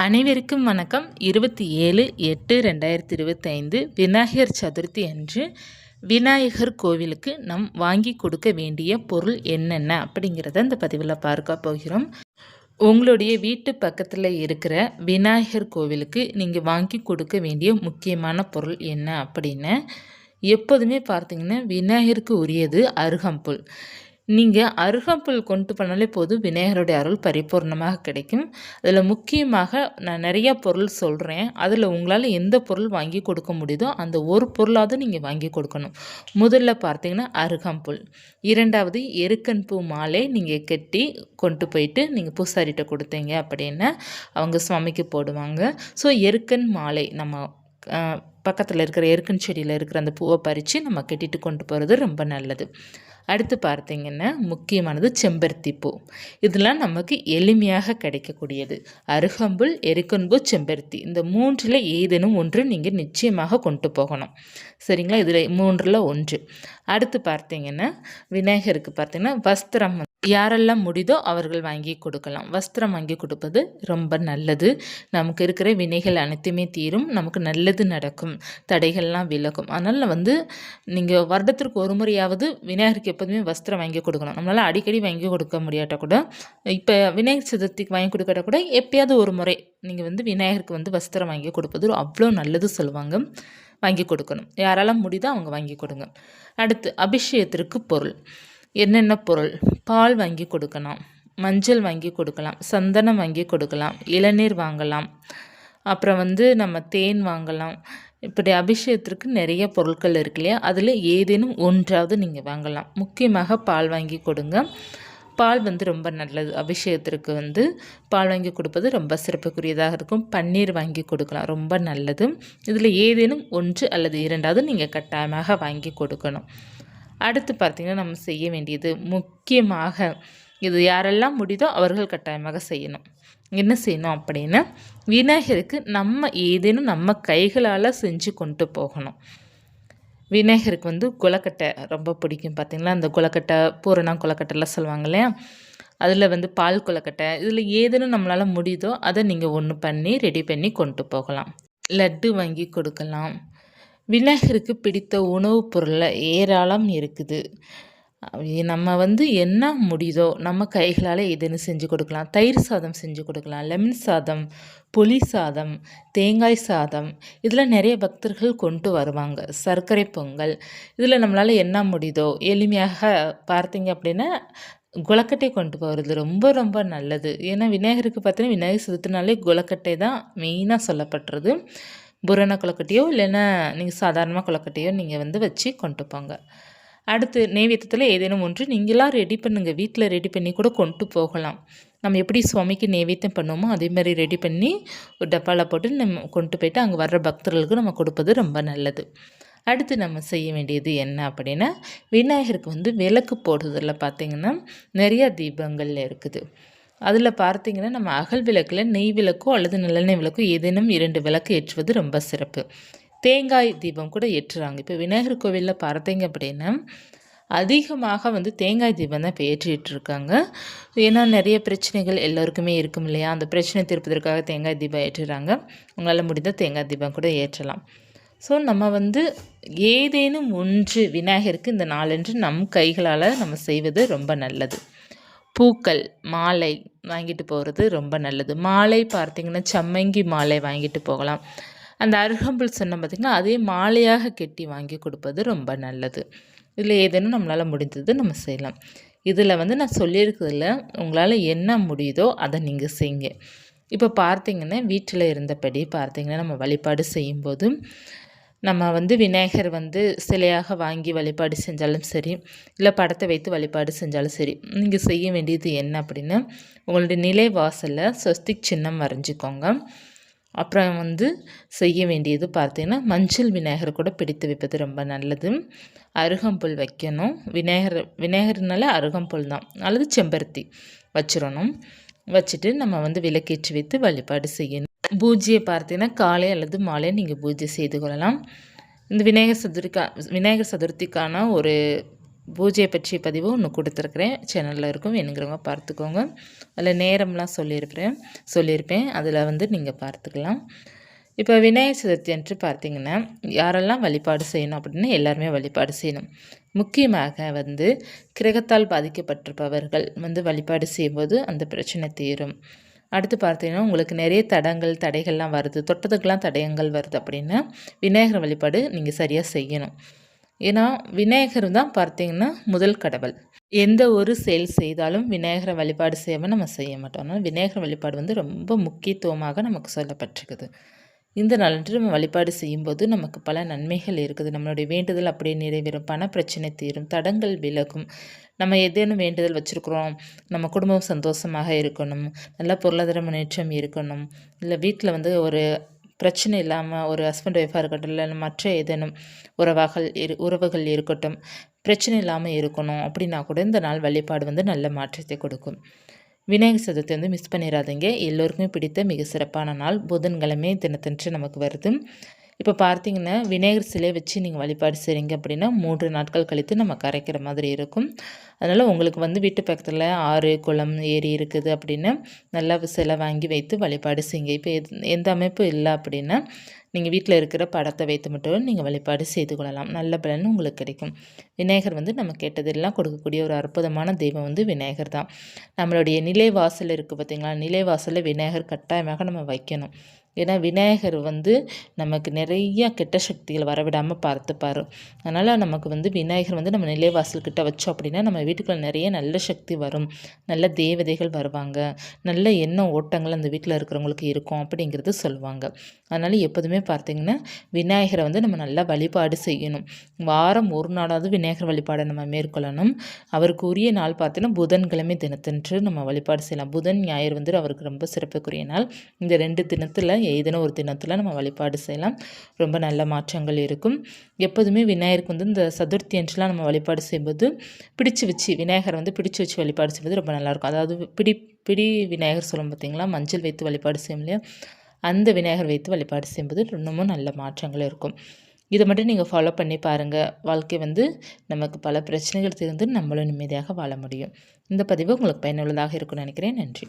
அனைவருக்கும் வணக்கம். 27/8/2025 விநாயகர் சதுர்த்தி அன்று விநாயகர் கோவிலுக்கு நம் வாங்கி கொடுக்க வேண்டிய பொருள் என்னென்ன அப்படிங்கிறத இந்த பதிவில் பார்க்க போகிறோம். உங்களுடைய வீட்டு பக்கத்தில் இருக்கிற விநாயகர் கோவிலுக்கு நீங்கள் வாங்கி கொடுக்க வேண்டிய முக்கியமான பொருள் என்ன அப்படின்னு எப்போதுமே பார்த்தீங்கன்னா விநாயகருக்கு உரியது அருகம்புல். நீங்கள் அருகம்புல் கொண்டு பண்ணாலே போதும், விநாயகருடைய அருள் பரிபூர்ணமாக கிடைக்கும். அதில் முக்கியமாக நான் நிறையா பொருள் சொல்கிறேன். அதில் உங்களால் எந்த பொருள் வாங்கி கொடுக்க முடியுதோ அந்த ஒரு பொருளாவது நீங்கள் வாங்கி கொடுக்கணும். முதல்ல பார்த்தீங்கன்னா அருகம்புல், இரண்டாவது எருக்கன் பூ மாலை நீங்கள் கட்டி கொண்டு போயிட்டு நீங்கள் பூசாரிகிட்ட கொடுத்தீங்க அப்படின்னா அவங்க சுவாமிக்கு போடுவாங்க. ஸோ எருக்கன் மாலை நம்ம பக்கத்தில் இருக்கிற எருக்கன் செடியில் இருக்கிற அந்த பூவை பறித்து நம்ம கட்டிட்டு கொண்டு போகிறது ரொம்ப நல்லது. அடுத்து பார்த்தீங்கன்னா முக்கியமானது செம்பருத்தி பூ. இதெல்லாம் நமக்கு எளிமையாக கிடைக்கக்கூடியது. அருகம்புல், எருக்கன்பூ, செம்பருத்தி, இந்த மூன்றில் ஏதேனும் ஒன்று நீங்கள் நிச்சயமாக கொண்டு போகணும். சரிங்களா? இதில் மூன்றில் ஒன்று. அடுத்து பார்த்தீங்கன்னா விநாயகருக்கு பார்த்தீங்கன்னா வஸ்திரம் யாரெல்லாம் முடியுதோ அவர்கள் வாங்கி கொடுக்கலாம். வஸ்திரம் வாங்கி கொடுப்பது ரொம்ப நல்லது. நமக்கு இருக்கிற வினைகள் அனைத்துமே தீரும், நமக்கு நல்லது நடக்கும், தடைகள்லாம் விலகும். அதனால் நீங்கள் வருடத்திற்கு ஒரு முறையாவது விநாயகருக்கு எப்போதுமே வஸ்திரம் வாங்கி கொடுக்கணும். நம்மளால் அடிக்கடி வாங்கி கொடுக்க முடியாட்டா கூட, இப்போ விநாயகர் சதுர்த்திக்கு வாங்கி கொடுக்காட்டா கூட எப்பயாவது ஒரு முறை நீங்கள் விநாயகருக்கு வஸ்திரம் வாங்கி கொடுப்பது அவ்வளோ நல்லது சொல்லுவாங்க. வாங்கி கொடுக்கணும். யாராலும் முடியுதோ அவங்க வாங்கி கொடுங்க. அடுத்து அபிஷேகத்திற்கு பொருள் என்னென்ன பொருள்? பால் வாங்கி கொடுக்கலாம், மஞ்சள் வாங்கி கொடுக்கலாம், சந்தனம் வாங்கி கொடுக்கலாம், இளநீர் வாங்கலாம், அப்புறம் நம்ம தேன் வாங்கலாம். இப்படி அபிஷேகத்திற்கு நிறைய பொருட்கள் இருக்கு இல்லையா, அதில் ஏதேனும் ஒன்றாவது நீங்கள் வாங்கலாம். முக்கியமாக பால் வாங்கி கொடுங்க. பால் ரொம்ப நல்லது. அபிஷேகத்திற்கு பால் வாங்கி கொடுப்பது ரொம்ப சிறப்புக்குரியதாக இருக்கும். பன்னீர் வாங்கி கொடுக்கலாம், ரொம்ப நல்லது. இதில் ஏதேனும் ஒன்று அல்லது இரண்டாவது நீங்கள் கட்டாயமாக வாங்கி கொடுக்கணும். அடுத்து பார்த்திங்கன்னா நம்ம செய்ய வேண்டியது முக்கியமாக இது யாரெல்லாம் முடியுதோ அவர்கள் கட்டாயமாக செய்யணும். என்ன செய்யணும் அப்படின்னா, விநாயகருக்கு நம்ம ஏதேனும் நம்ம கைகளால் செஞ்சு கொண்டு போகணும். விநாயகருக்கு கொலக்கட்டை ரொம்ப பிடிக்கும். பார்த்திங்களா, அந்த கொலக்கட்டை பூரணா கொலக்கட்டைலாம் சொல்லுவாங்க இல்லையா, அதில் பால் கொலக்கட்டை, இதில் ஏதேனும் நம்மளால் முடியுதோ அதை நீங்கள் ஒன்று பண்ணி ரெடி பண்ணி கொண்டு போகலாம். லட்டு வாங்கி கொடுக்கலாம். விநாயகருக்கு பிடித்த உணவுப் பொருளில் ஏராளம் இருக்குது. நம்ம என்ன முடியுதோ நம்ம கைகளால் ஏதேனும் செஞ்சு கொடுக்கலாம். தயிர் சாதம் செஞ்சு கொடுக்கலாம், லெமன் சாதம், புளி சாதம், தேங்காய் சாதம், இதில் நிறைய பக்தர்கள் கொண்டு வருவாங்க. சர்க்கரை பொங்கல், இதில் நம்மளால் என்ன முடியுதோ எளிமையாக பார்த்தீங்க அப்படின்னா கொலக்கட்டை கொண்டு போகிறது ரொம்ப ரொம்ப நல்லது. ஏன்னா விநாயகருக்கு பார்த்தீங்கன்னா விநாயகர் சதுர்த்தினாலே கொலக்கட்டை தான் மெயினாக சொல்லப்படுறது. புராண கொலக்கட்டையோ இல்லைன்னா நீங்கள் சாதாரணமாக கொலக்கட்டையோ நீங்கள் வச்சு கொண்டு போங்க. அடுத்து நெய்வேத்தியத்தில் ஏதேனும் ஒன்று நீங்களாம் ரெடி பண்ணுங்கள். வீட்டில் ரெடி பண்ணி கூட கொண்டு போகலாம். நம்ம எப்படி சுவாமிக்கு நெய்வேத்தியம் பண்ணுவோமோ அதே மாதிரி ரெடி பண்ணி ஒரு டப்பாவில் போட்டு நம்ம கொண்டு போய்ட்டு அங்கே வர்ற பக்தர்களுக்கு நம்ம கொடுப்பது ரொம்ப நல்லது. அடுத்து நம்ம செய்ய வேண்டியது என்ன அப்படின்னா, விநாயகருக்கு விளக்கு போடுறதில் பார்த்திங்கன்னா நிறையா தீபங்கள் இருக்குது. அதில் பார்த்தீங்கன்னா நம்ம அகல் விளக்கில் நெய் விளக்கோ அல்லது நல்லெண்ணெய் விளக்கோ ஏதேனும் 2 விளக்கு ஏற்றுவது ரொம்ப சிறப்பு. தேங்காய் தீபம் கூட ஏற்றுறாங்க. இப்போ விநாயகர் கோவிலில் பார்த்தீங்க அப்படின்னா அதிகமாக தேங்காய் தீபம் தான் இப்போ ஏற்றிட்டுருக்காங்க. ஏன்னா நிறைய பிரச்சனைகள் எல்லோருக்குமே இருக்கும் இல்லையா, அந்த பிரச்சனை தீர்ப்பதற்காக தேங்காய் தீபம் ஏற்றுறாங்க. உங்களால் முடிந்தால் தேங்காய் தீபம் கூட ஏற்றலாம். ஸோ நம்ம ஏதேனும் ஒன்று விநாயகருக்கு இந்த நாளன்று நம் கைகளால் நம்ம செய்வது ரொம்ப நல்லது. பூக்கள் மாலை வாங்கிட்டு போகிறது ரொம்ப நல்லது. மாலை பார்த்திங்கன்னா சம்மங்கி மாலை வாங்கிட்டு போகலாம். அந்த அருகம்புல் சொன்ன பார்த்திங்கன்னா அதே மாலையாக கெட்டி வாங்கி கொடுப்பது ரொம்ப நல்லது. இதில் ஏதேனும் நம்மளால் முடிந்தது நம்ம செய்யலாம். இதில் நான் சொல்லியிருக்கிறதுல உங்களால் என்ன முடியுதோ அதை நீங்கள் செய்யுங்க. இப்போ பார்த்திங்கன்னா வீட்டில் இருந்தபடி பார்த்திங்கன்னா நம்ம வழிபாடு செய்யும்போது நம்ம விநாயகர் சிலையாக வாங்கி வழிபாடு செஞ்சாலும் சரி, இல்லை படத்தை வைத்து வழிபாடு செஞ்சாலும் சரி, நீங்கள் செய்ய வேண்டியது என்ன அப்படின்னா, உங்களுடைய நிலை வாசலில் ஸ்வஸ்திக் சின்னம் வரைஞ்சிக்கோங்க. அப்புறம் செய்ய வேண்டியது பார்த்தீங்கன்னா மஞ்சள் விநாயகர் கூட பிடித்து வைப்பது ரொம்ப நல்லது. அருகம்புல் வைக்கணும். விநாயகர்னால அருகம்புல் தான் அல்லது செம்பருத்தி வச்சிடணும். வச்சுட்டு நம்ம விளக்கேற்றி வைத்து வழிபாடு செய்யணும். பூஜையை பார்த்தீங்கன்னா காலை அல்லது மாலை நீங்கள் பூஜை செய்து கொள்ளலாம். இந்த விநாயகர் சதுர்த்திக்கான ஒரு பூஜையை பற்றிய பதிவும் ஒன்று கொடுத்துருக்குறேன், சேனலில் இருக்கும், வேணுங்கிறவங்க பார்த்துக்கோங்க. அதில் நேரம்லாம் சொல்லியிருப்பேன், அதில் வந்து நீங்கள் பார்த்துக்கலாம். இப்போ விநாயகர் சதுர்த்தி அன்று பார்த்திங்கன்னா யாரெல்லாம் வழிபாடு செய்யணும் அப்படின்னா எல்லாருமே வழிபாடு செய்யணும். முக்கியமாக வந்து கிரகத்தால் பாதிக்கப்பட்டிருப்பவர்கள் வந்து வழிபாடு செய்யும்போது அந்த பிரச்சனை தீரும். அடுத்து பார்த்தீங்கன்னா உங்களுக்கு நிறைய தடைகள்லாம் வருது, தொட்டதுக்கெல்லாம் தடயங்கள் வருது அப்படின்னா விநாயகர் வழிபாடு நீங்கள் சரியாக செய்யணும். ஏன்னா விநாயகர் தான் பார்த்தீங்கன்னா முதல் கடவுள். எந்த ஒரு செயல் செய்தாலும் விநாயகரை வழிபாடு செய்யாமல் நம்ம செய்ய மாட்டோம். அதனால் விநாயகர் வழிபாடு வந்து ரொம்ப முக்கியத்துவமாக நமக்கு சொல்லப்பட்டிருக்குது. இந்த நாளன்று நம்ம வழிபாடு செய்யும்போது நமக்கு பல நன்மைகள் இருக்குது. நம்மளுடைய வேண்டுதல் அப்படியே நிறைவேறும், பண பிரச்சனை தீரும், தடங்கள் விலகும். நம்ம ஏதேனும் வேண்டுதல் வச்சுருக்குறோம், நம்ம குடும்பம் சந்தோஷமாக இருக்கணும், நல்ல பொருளாதார முன்னேற்றம் இருக்கணும், இல்லை வீட்டில் வந்து ஒரு பிரச்சனை இல்லாமல் ஒரு ஹஸ்பண்ட் ஒய்ஃபாக இருக்கட்டும், இல்லை மற்ற ஏதேனும் உறவுகள் இருக்கட்டும், பிரச்சனை இல்லாமல் இருக்கணும் அப்படின்னா கூட இந்த நாள் வழிபாடு வந்து நல்ல மாற்றத்தை கொடுக்கும். விநாயகர் சதுர்த்தி வந்து மிஸ் பண்ணிடாதீங்க. எல்லோருக்குமே பிடித்த மிக சிறப்பான நாள் புதன்கிழமை தினத்தன்று நமக்கு வருது. இப்போ பார்த்தீங்கன்னா விநாயகர் சிலை வச்சு நீங்கள் வழிபாடு செய்கிறீங்க அப்படின்னா 3 நாட்கள் கழித்து நம்ம கரைக்கிற மாதிரி இருக்கும். அதனால் உங்களுக்கு வந்து வீட்டு பக்கத்தில் ஆறு, குளம், ஏரி இருக்குது அப்படின்னா நல்லா சிலை வாங்கி வைத்து வழிபாடு செய்யுங்க. இப்போ எந்த அமைப்பும் இல்லை அப்படின்னா நீங்கள் வீட்டில் இருக்கிற படத்தை வைத்து மட்டும் நீங்கள் வழிபாடு செய்து கொள்ளலாம். நல்ல பலன் உங்களுக்கு கிடைக்கும். விநாயகர் வந்து நம்ம கேட்டதெல்லாம் கொடுக்கக்கூடிய ஒரு அற்புதமான தெய்வம் வந்து விநாயகர் தான். நம்மளுடைய நிலைவாசல் இருக்குது பார்த்திங்களா, நிலைவாசலில் விநாயகர் கட்டாயமாக நம்ம வைக்கணும். ஏன்னா விநாயகர் வந்து நமக்கு நிறைய கெட்ட சக்திகள் வரவிடாமல் பார்த்துப்பார். அதனால் நமக்கு வந்து விநாயகர் வந்து நம்ம நிலைவாசல் கிட்ட வச்சோம் அப்படின்னா நம்ம வீட்டுக்குள்ள நிறைய நல்ல சக்தி வரும், நல்ல தேவதைகள் வருவாங்க, நல்ல எண்ண ஓட்டங்கள் அந்த வீட்டில் இருக்கிறவங்களுக்கு இருக்கும் அப்படிங்கிறது சொல்லுவாங்க. அதனால் எப்போதுமே பார்த்திங்கன்னா விநாயகரை வந்து நம்ம நல்லா வழிபாடு செய்யணும். வாரம் ஒரு நாளாவது விநாயகர் வழிபாடை நம்ம மேற்கொள்ளணும். அவருக்கு உரிய நாள் பார்த்தீங்கன்னா புதன்கிழமை தினத்தன்று நம்ம வழிபாடு செய்யலாம். புதன், ஞாயிறு வந்து அவருக்கு ரொம்ப சிறப்புக்குரிய நாள். இந்த 2 தினத்தில் ஏதேனும் ஒரு தினத்தில் நம்ம வழிபாடு செய்யலாம். ரொம்ப நல்ல மாற்றங்கள் இருக்கும். எப்போதுமே விநாயகருக்கு வந்து இந்த சதுர்த்தி அன்றுலாம் நம்ம வழிபாடு செய்யும்போது விநாயகரை வந்து பிடிச்சி வச்சு வழிபாடு செய்வது ரொம்ப நல்லாயிருக்கும். அதாவது பிடி விநாயகர் சொல்லும் பார்த்திங்களா, மஞ்சள் வைத்து வழிபாடு செய்யும் இல்லையா, அந்த விநாயகர் வைத்து வழிபாடு செய்யும்போது இன்னமும் நல்ல மாற்றங்கள் இருக்கும். இதை மட்டும் நீங்கள் ஃபாலோ பண்ணி பாருங்கள். வாழ்க்கை வந்து நமக்கு பல பிரச்சனைகள் தீர்ந்து நம்மளும் நிம்மதியாக வாழ முடியும். இந்த பதிவு உங்களுக்கு பயனுள்ளதாக இருக்கும்னு நினைக்கிறேன். நன்றி.